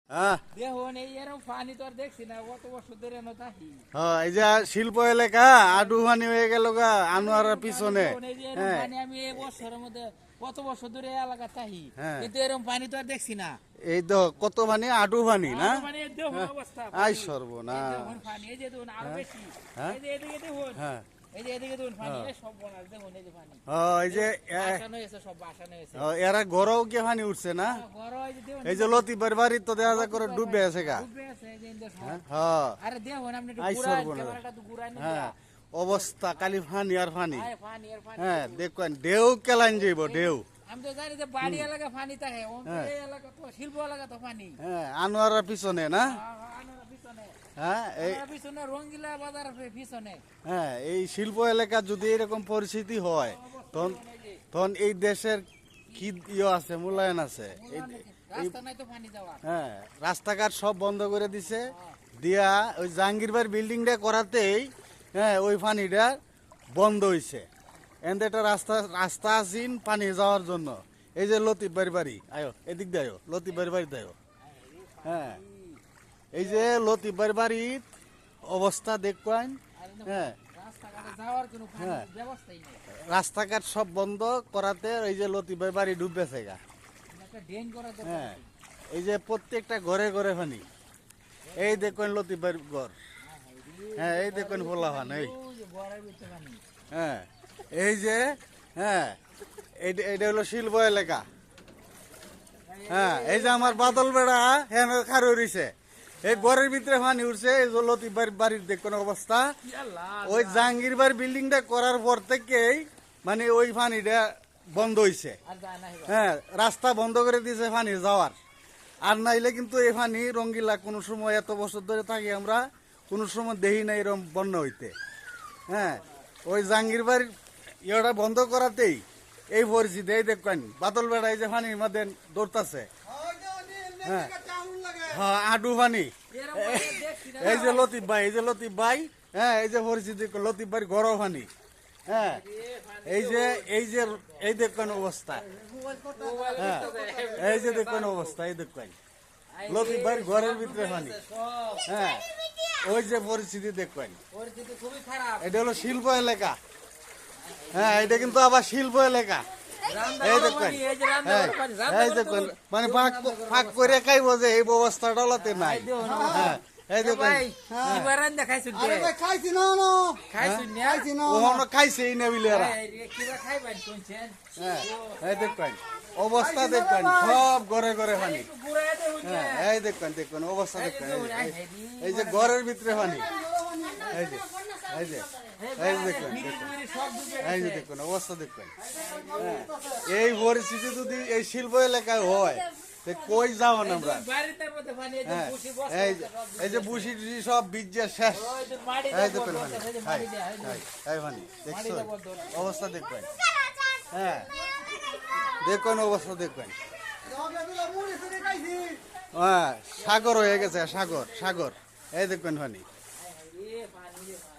হ্যাঁ দেখুন এই এরকম পানি তো আর দেখছি না কত বছর ধরে না তাহি হ্যাঁ, এই যে শিল্প এলাকা আডু পানি হয়ে গেল গা আনোয়ারের পিছনে। এই যে এরকম হ্যাঁ পানি আমি এই বছরের মধ্যে কত বছর ধরে এই এলাকা তাহি হ্যাঁ। কিন্তু এরকম পানি তো আর দেখছি না এই তো কত পানি আডু পানি না। মানে এই দেখুন অবস্থা আই পানি। এই সর্বনাশ। দেখুন পানি এই যে দেখুন আরো বেশি হ্যাঁ। এই যে এদিকে দেখুন হ্যাঁ এই যে এদিকে দেখুন পানি এই সব বনাস দেখুন এই যে পানি এই যে বাসানো হয়েছে সব বাসানো হয়েছে এরা ঘরেও কে পানি উঠছে না। ঘর এই যে দেখুন এই যে লতিফের বাড়ি তো দেখা যায় করে ডুবে আছে গা। ডুবে আছে এই যে ইন্দোর সব। হ্যাঁ আরে দেখুন আপনি একটু আই ঘুরান সর্বনাশ। ক্যামেরাটা তো ঘুরান না হ্যাঁ অবস্থা কালি ফানি আর ফানি। পানি আর পানি হ্যাঁ দেখুন ঢেউ কেলাইন যাইব ঢেউ। আমি তো জানি যে বাড়ি এলাকা পানি থাকে হ্যাঁ। এই এলাকা তো শিল্প এলাকা তো পানি হ্যাঁ আনোয়ারের পিছনে না। আনার পিছনে হ্যাঁ এই আনার পিছনে রঙ্গিলা বাজারের পিছনে হ্যাঁ এই শিল্প এলাকা যদি এরকম পরিস্থিতি হয় তখন তখন এই দেশের কি আছে মূল্যায়ন আছে। রাস্তা নাই তো পানি যাওয়ার হ্যাঁ রাস্তাঘাট সব বন্ধ করে দিছে দিয়া ওই জাহাঙ্গীরবার বিল্ডিংটা করাতেই হ্যাঁ ওই পানিটা বন্ধ হইছে। এনতে একটা রাস্তা রাস্তা আছেন পানি যাওয়ার জন্য। এই যে লতিফ বাড়ি বাড়ি আয়ো এদিক দিয়ে আয়ো লতিফ বাড়ি বাড়ি দেয়। হ্যাঁ এই যে লতিফ বাড়ি বাড়ির অবস্থা দেখবেন। হ্যাঁ রাস্তাঘাটে যাওয়ার কোনো হ্যাঁ। পানির ব্যবস্থাই নেই রাস্তাঘাট সব বন্ধ করাতে এই যে লতিফের বাড়ি ডুববেছে গা। একটা ড্রেন করা দরকার হ্যাঁ এই যে প্রত্যেকটা ঘরে ঘরে পানি। এই দেখবেন লতিফের ঘর। হ্যাঁ এই দেখবেন ভোলা পান এই। ওই যে বড়ার ভিতরে পানি হ্যাঁ এই যে হ্যাঁ এইটা হলো শিল্প এলাকা। হ্যাঁ এই যে আমার বাদল বেড়া হ্যাঁ খারো রইছে এই ঘরের ভিতরে পানি উঠছে। এই যে লতিফ বাড়ির দেখবেন অবস্থা। কি আল্লাহ ওই জাহাঙ্গীরবার বিল্ডিংটা করার পর থেকেই মানে ওই পানিটা বন্ধ হইছে। আর যায় না এবার। হ্যাঁ রাস্তা বন্ধ করে দিয়েছে পানি যাওয়ার। আর নাইলে কিন্তু এই পানি রঙ্গিলা কোনো সময় এত বছর ধরে থাকি আমরা কোনো সময় দেখি না এরকম বন্যা হইতে। হ্যাঁ ওই জাহাঙ্গীরবার ইয়েটা বন্ধ করাতেই এই পরিস্থিতি। এই দেখবেন বাদল বেড়া এই যে পানির মধ্যে দৌড়তাছে। হ্যাঁ হ্যাঁ আডু পানি। এরকম পানি দেখছি না এই যে লতিফ ভাই এই যে লতিফ ভাই হ্যাঁ এই যে পরিস্থিতি লতিফ ভাই গরম পানি। হ্যাঁ এই যে এই দেখবেন অবস্থা। হ্যাঁ এই যে দেখবেন অবস্থা এই দেখবেন লতিফ ভাই ঘরের ভিতরে পানি। সব হ্যাঁ ওই যে পরিস্থিতি দেখবেন। পরিস্থিতি খুবই খারাপ এটা হলো শিল্প এলাকা। হ্যাঁ এটা কিন্তু আবার শিল্প এলাকা। এই দেখবেন এই যে রান্না হ্যাঁ করে পানি, এই দেখবেন মানে ফাঁক করে খাইব যে এই ব্যবস্থাটা হলাতে নাই। হ্যাঁ এই দেখবেন ভাই এবার রান্না খাইছুন কে খাইছি না না খাইছুন না খাইছি না ওখানে খাইছে এই নেবিলেরা। কিবা খাইবেন শুনছেন হ্যাঁ এই দেখবেন অবস্থা দেখবেন সব ঘরে ঘরে পানি। একটু ঘুরায় দেউন হ্যাঁ এই দেখবেন অবস্থা দেখবেন এই যে ঘরের ভিতরে পানি। এই যে এই যে এই যে দেখবেন সব ডুবে এই যে দেখবেন অবস্থা দেখবেন। হ্যাঁ এই পরিস্থিতি যদি এই শিল্প এলাকায় হয় তো কই যাবো না আমরা। বাড়িতে মধ্যে পানি এই যে হ্যাঁ খুশি বসে এই যে বুসি টুসি সব বীজে শেষ। ওই যে মাটি এই দেব দেখবেন পানি মাটি দেয় এই পানি দেখছো অবস্থা দেখবেন। হ্যাঁ দেখবেন অবস্থা দেখবেন। হ্যাঁ সাগর হয়ে গেছে সাগর সাগর এই দেখবেন পানি। এ পানি রে পানি